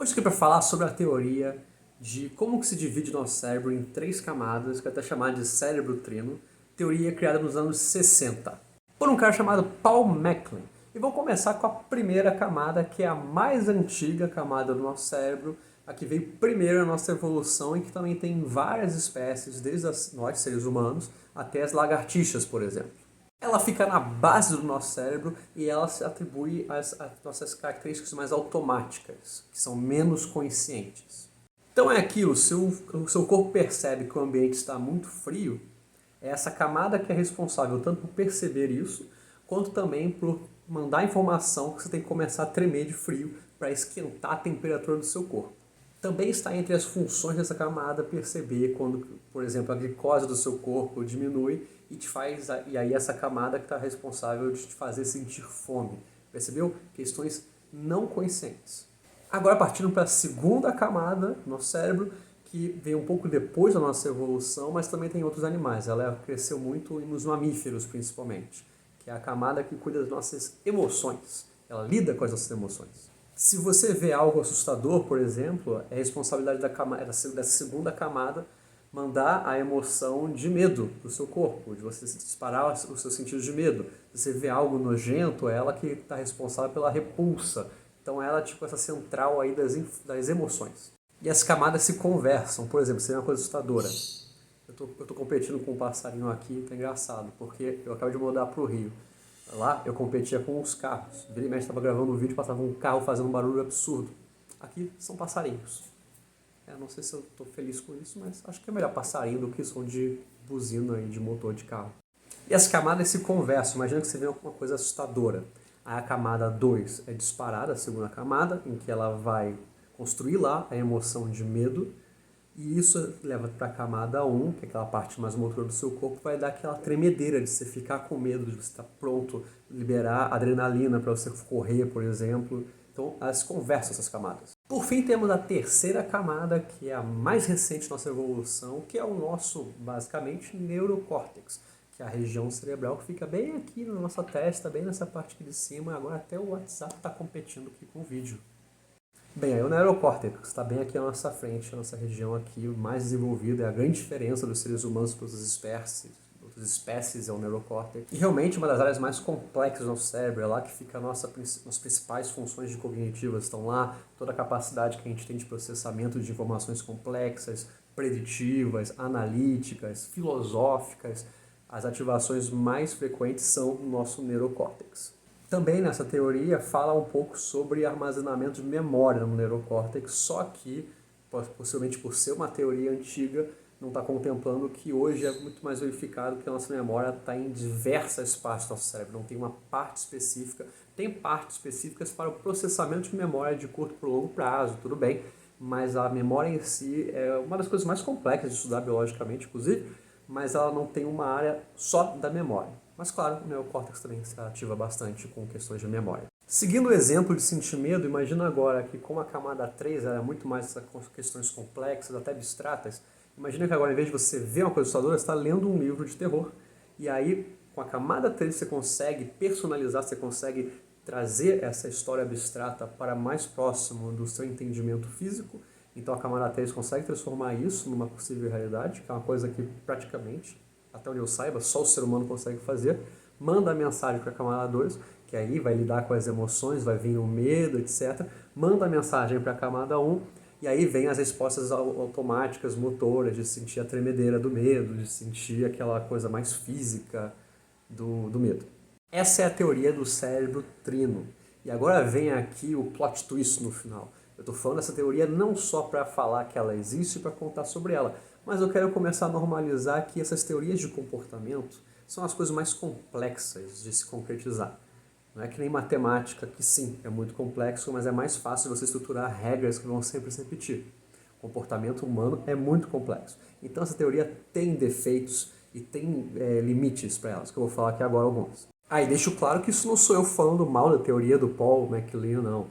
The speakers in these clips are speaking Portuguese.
Hoje aqui para falar sobre a teoria de como que se divide nosso cérebro em três camadas, que é até chamada de cérebro trino, teoria criada nos anos 60, por um cara chamado Paul MacLean. E vou começar com a primeira camada, que é a mais antiga camada do nosso cérebro, a que veio primeiro na nossa evolução e que também tem várias espécies, desde nós, seres humanos, até as lagartixas, por exemplo. Ela fica na base do nosso cérebro e ela se atribui às nossas características mais automáticas, que são menos conscientes. Então é aquilo, se o seu corpo percebe que o ambiente está muito frio, é essa camada que é responsável tanto por perceber isso, quanto também por mandar informação que você tem que começar a tremer de frio para esquentar a temperatura do seu corpo. Também está entre as funções dessa camada perceber quando, por exemplo, a glicose do seu corpo diminui e aí essa camada que está responsável de te fazer sentir fome. Percebeu? Questões não conscientes. Agora partindo para a segunda camada do nosso cérebro, que veio um pouco depois da nossa evolução, mas também tem outros animais. Ela cresceu muito nos mamíferos, principalmente, que é a camada que cuida das nossas emoções. Ela lida com as nossas emoções. Se você vê algo assustador, por exemplo, é responsabilidade da segunda camada mandar a emoção de medo do seu corpo, de você disparar os seus sentidos de medo. Se você vê algo nojento, é ela que está responsável pela repulsa. Então ela é tipo essa central aí das emoções. E as camadas se conversam. Por exemplo, se é uma coisa assustadora. Eu tô competindo com um passarinho aqui, que é engraçado, porque eu acabei de mudar para o Rio. Lá eu competia com os carros. Vira e mexe, estava gravando um vídeo, passava um carro fazendo um barulho absurdo. Aqui são passarinhos. Não sei se eu estou feliz com isso, mas acho que é melhor passarinho do que som de buzina e de motor de carro. E as camadas se conversam. Imagina que você vê alguma coisa assustadora. Aí a camada 2 é disparada, a segunda camada, em que ela vai construir lá a emoção de medo. E isso leva para a camada 1, que é aquela parte mais motora do seu corpo, vai dar aquela tremedeira de você ficar com medo, de você estar pronto, liberar adrenalina para você correr, por exemplo. Então, elas conversam essas camadas. Por fim, temos a terceira camada, que é a mais recente da nossa evolução, que é o nosso, basicamente, neurocórtex, que é a região cerebral que fica bem aqui na nossa testa, bem nessa parte aqui de cima. Agora até o WhatsApp está competindo aqui com o vídeo. Bem, aí o neurocórtex está bem aqui à nossa frente, a nossa região aqui mais desenvolvida, é a grande diferença dos seres humanos para outras espécies é o neurocórtex. E realmente uma das áreas mais complexas do nosso cérebro, é lá que fica as principais funções cognitivas, estão lá, toda a capacidade que a gente tem de processamento de informações complexas, preditivas, analíticas, filosóficas. As ativações mais frequentes são no nosso neurocórtex. Também nessa teoria fala um pouco sobre armazenamento de memória no neurocórtex, só que, possivelmente por ser uma teoria antiga, não está contemplando que hoje é muito mais verificado que a nossa memória está em diversas partes do nosso cérebro, não tem uma parte específica. Tem partes específicas para o processamento de memória de curto e longo prazo, tudo bem, mas a memória em si é uma das coisas mais complexas de estudar biologicamente, inclusive, mas ela não tem uma área só da memória. Mas claro, o neocórtex também se ativa bastante com questões de memória. Seguindo o exemplo de sentir medo, imagina agora que como a camada 3 era muito mais essas questões complexas, até abstratas, imagina que agora, em vez de você ver uma coisa assustadora, você está lendo um livro de terror, e aí com a camada 3 você consegue personalizar, você consegue trazer essa história abstrata para mais próximo do seu entendimento físico. Então a camada 3 consegue transformar isso numa possível realidade, que é uma coisa que praticamente, até onde eu saiba, só o ser humano consegue fazer. Manda a mensagem para a camada 2, que aí vai lidar com as emoções, vai vir o medo, etc. Manda a mensagem para a camada 1, e aí vem as respostas automáticas, motoras, de sentir a tremedeira do medo, de sentir aquela coisa mais física do medo. Essa é a teoria do cérebro trino. E agora vem aqui o plot twist no final. Eu estou falando dessa teoria não só para falar que ela existe e para contar sobre ela, mas eu quero começar a normalizar que essas teorias de comportamento são as coisas mais complexas de se concretizar. Não é que nem matemática, que sim, é muito complexo, mas é mais fácil você estruturar regras que vão sempre se repetir. O comportamento humano é muito complexo. Então essa teoria tem defeitos e tem limites para elas, que eu vou falar aqui agora alguns. E deixo claro que isso não sou eu falando mal da teoria do Paul MacLean, não.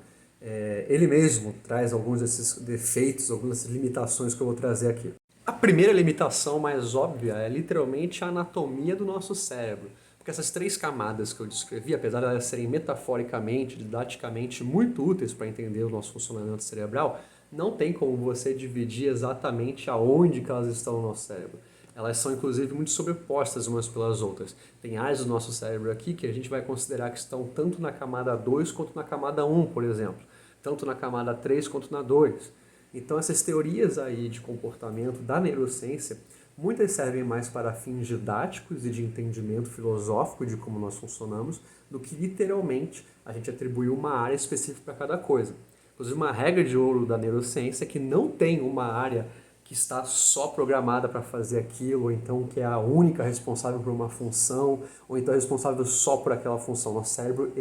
Ele mesmo traz alguns desses defeitos, algumas dessas limitações que eu vou trazer aqui. A primeira limitação mais óbvia é literalmente a anatomia do nosso cérebro. Porque Porque essas 3 camadas que eu descrevi, apesar de elas serem metaforicamente, didaticamente muito úteis para entender o nosso funcionamento cerebral, não tem como você dividir exatamente aonde que elas estão no nosso cérebro. Elas são, inclusive, muito sobrepostas umas pelas outras. Tem áreas do nosso cérebro aqui que a gente vai considerar que estão tanto na camada 2 quanto na camada 1, por exemplo. Tanto na camada 3 quanto na 2. Então, essas teorias aí de comportamento da neurociência, muitas servem mais para fins didáticos e de entendimento filosófico de como nós funcionamos, do que literalmente a gente atribuir uma área específica para cada coisa. Inclusive, uma regra de ouro da neurociência é que não tem uma área que está só programada para fazer aquilo, ou então que é a única responsável por uma função, ou então é responsável só por aquela função. Nosso cérebro,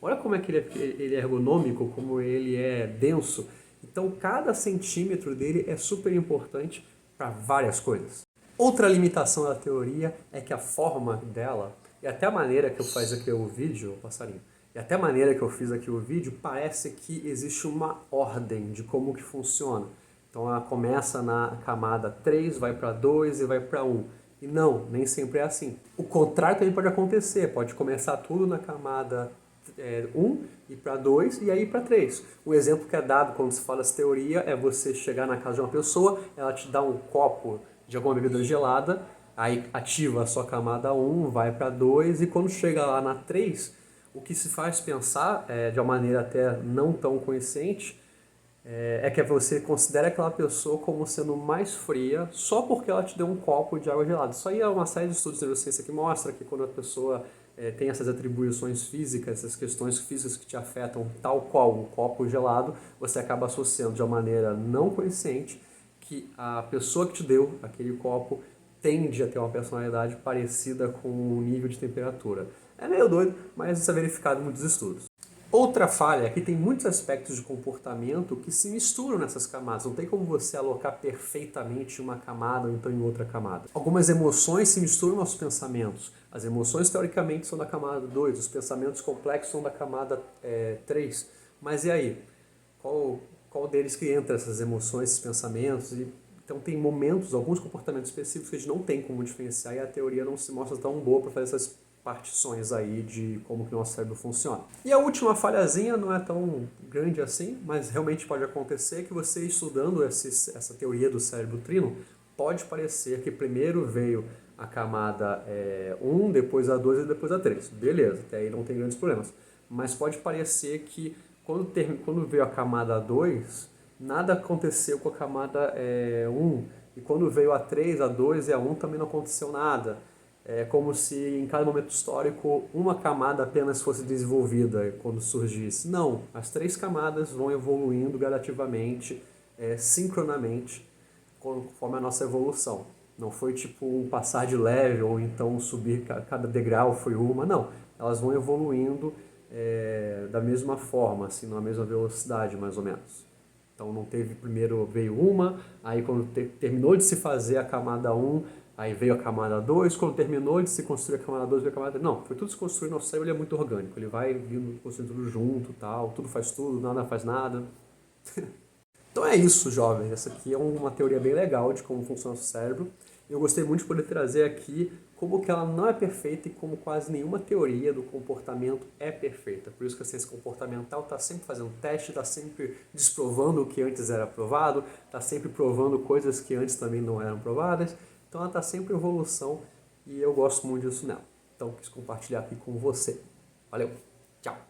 olha como é que ele é ergonômico, como ele é denso. Então, cada centímetro dele é super importante para várias coisas. Outra limitação da teoria é que a forma dela, e até a maneira que eu fiz aqui o vídeo, passarinho, e até a maneira que eu fiz aqui o vídeo, parece que existe uma ordem de como que funciona. Então ela começa na camada 3, vai para 2 e vai para 1. E não, nem sempre é assim. O contrário também pode acontecer, pode começar tudo na camada 1 e para 2 e aí para 3. O exemplo que é dado quando se fala essa teoria é você chegar na casa de uma pessoa, ela te dá um copo de alguma bebida gelada, aí ativa a sua camada 1, vai para 2 e quando chega lá na 3, o que se faz pensar, de uma maneira até não tão consciente, é que você considera aquela pessoa como sendo mais fria só porque ela te deu um copo de água gelada. Isso aí é uma série de estudos de neurociência que mostra que quando a pessoa tem essas atribuições físicas, essas questões físicas que te afetam, tal qual um copo gelado, você acaba associando de uma maneira não consciente que a pessoa que te deu aquele copo tende a ter uma personalidade parecida com o nível de temperatura. É meio doido, mas isso é verificado em muitos estudos. Outra falha é que tem muitos aspectos de comportamento que se misturam nessas camadas. Não tem como você alocar perfeitamente em uma camada ou então em outra camada. Algumas emoções se misturam aos pensamentos. As emoções, teoricamente, são da camada 2, os pensamentos complexos são da camada 3. Mas e aí? Qual deles que entra essas emoções, esses pensamentos? Então tem momentos, alguns comportamentos específicos que a gente não tem como diferenciar e a teoria não se mostra tão boa para fazer essas partições aí de como que o nosso cérebro funciona. E a última falhazinha não é tão grande assim, mas realmente pode acontecer que você estudando essa teoria do cérebro trino, pode parecer que primeiro veio a camada 1, depois a 2 e depois a 3. Beleza, até aí não tem grandes problemas. Mas pode parecer que quando veio a camada 2, nada aconteceu com a camada 1. E quando veio a 3, a 2 e a 1 também não aconteceu nada. É como se em cada momento histórico uma camada apenas fosse desenvolvida quando surgisse. Não, as 3 camadas vão evoluindo gradativamente, sincronamente, conforme a nossa evolução. Não foi tipo um passar de level ou então subir, cada degrau foi uma, não. Elas vão evoluindo da mesma forma, assim, na mesma velocidade mais ou menos. Então não teve, primeiro veio uma, aí quando terminou de se fazer a camada 1, aí veio a camada 2, quando terminou de se construir a camada 2, veio a camada 3. Não, foi tudo se construindo, nosso cérebro ele é muito orgânico, ele vai vindo construindo tudo junto, tal, tudo faz tudo, nada faz nada. Então é isso, jovens, essa aqui é uma teoria bem legal de como funciona o cérebro. Eu gostei muito de poder trazer aqui como que ela não é perfeita e como quase nenhuma teoria do comportamento é perfeita. Por isso que a ciência comportamental está sempre fazendo teste, está sempre desprovando o que antes era provado, está sempre provando coisas que antes também não eram provadas. Então ela está sempre em evolução e eu gosto muito disso nela. Então quis compartilhar aqui com você. Valeu, tchau!